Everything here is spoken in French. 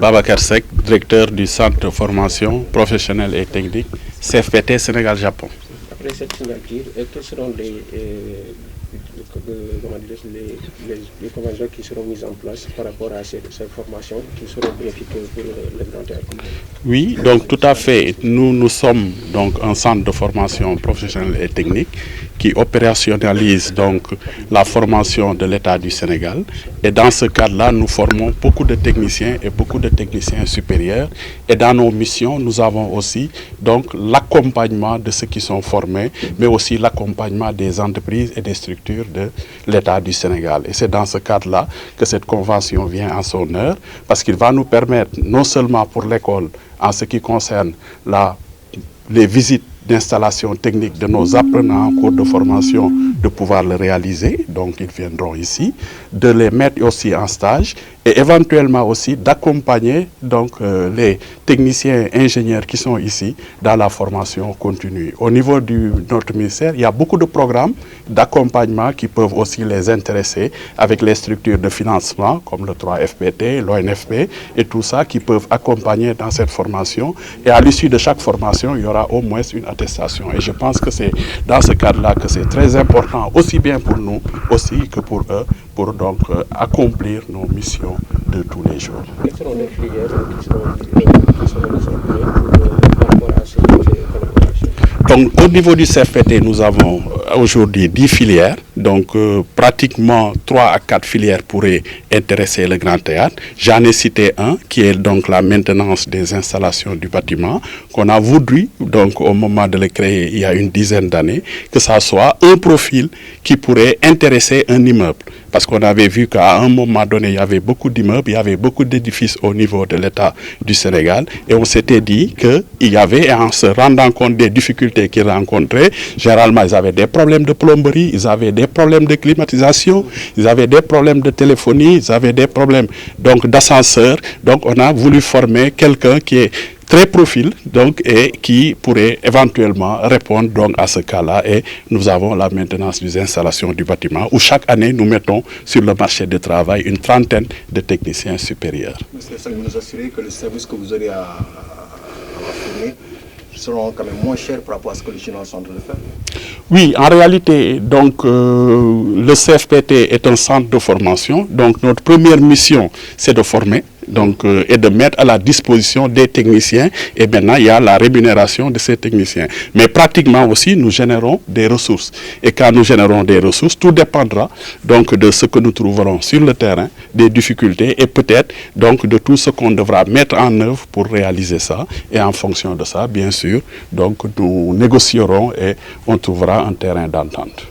Babacar Seck, directeur du centre de formation professionnelle et technique CFPT Sénégal-Japon. Après cette signature, quelles seront les conventions qui seront mises en place par rapport à ces formations qui seront bénéfiques pour le Grand Théâtre? Oui, donc tout à fait. Nous sommes donc un centre de formation professionnelle et technique qui opérationnalise donc la formation de l'État du Sénégal. Et dans ce cadre-là, nous formons beaucoup de techniciens et beaucoup de techniciens supérieurs. Et dans nos missions, nous avons aussi donc l'accompagnement de ceux qui sont formés, mais aussi l'accompagnement des entreprises et des structures de l'État du Sénégal. Et c'est dans ce cadre-là que cette convention vient à son heure, parce qu'il va nous permettre, non seulement pour l'école, en ce qui concerne les visites d'installation technique de nos apprenants en cours de formation, de pouvoir le réaliser, donc ils viendront ici, de les mettre aussi en stage et éventuellement aussi d'accompagner donc les techniciens ingénieurs qui sont ici dans la formation continue. Au niveau de notre ministère, il y a beaucoup de programmes d'accompagnement qui peuvent aussi les intéresser avec les structures de financement comme le 3FPT, l'ONFP et tout ça qui peuvent accompagner dans cette formation. Et à l'issue de chaque formation, il y aura au moins une attestation. Et je pense que c'est dans ce cadre-là que c'est très important, aussi bien pour nous aussi que pour eux, pour donc accomplir nos missions de tous les jours. Quelles seront les filières qui seront mises en place par rapport à ces collaborations? Donc, au niveau du CFPT, nous avons aujourd'hui 10 filières. Donc, pratiquement 3 à 4 filières pourraient intéresser le Grand Théâtre. J'en ai cité un, qui est donc la maintenance des installations du bâtiment, qu'on a voulu, donc, au moment de le créer il y a une dizaine d'années, que ça soit un profil qui pourrait intéresser un immeuble. Parce qu'on avait vu qu'à un moment donné, il y avait beaucoup d'immeubles, il y avait beaucoup d'édifices au niveau de l'État du Sénégal. Et on s'était dit qu'il y avait, en se rendant compte des difficultés qu'ils rencontraient, généralement, ils avaient des problèmes de plomberie, ils avaient des problèmes de climatisation, ils avaient des problèmes de téléphonie, ils avaient des problèmes donc d'ascenseur. Donc, on a voulu former quelqu'un qui est très profil donc, et qui pourrait éventuellement répondre donc, à ce cas-là. Et nous avons la maintenance des installations du bâtiment où chaque année nous mettons sur le marché du travail une trentaine de techniciens supérieurs. Monsieur, ça nous assurer que les services que vous aurez à fournir seront quand même moins chers par rapport à ce que les Chinois sont en train de faire? Oui, en réalité, donc, le CFPT est un centre de formation. Donc notre première mission, c'est de former. Donc, et de mettre à la disposition des techniciens. Et maintenant, il y a la rémunération de ces techniciens. Mais pratiquement aussi, nous générons des ressources. Et quand nous générons des ressources, tout dépendra donc de ce que nous trouverons sur le terrain, des difficultés et peut-être donc de tout ce qu'on devra mettre en œuvre pour réaliser ça. Et en fonction de ça, bien sûr, donc nous négocierons et on trouvera un terrain d'entente.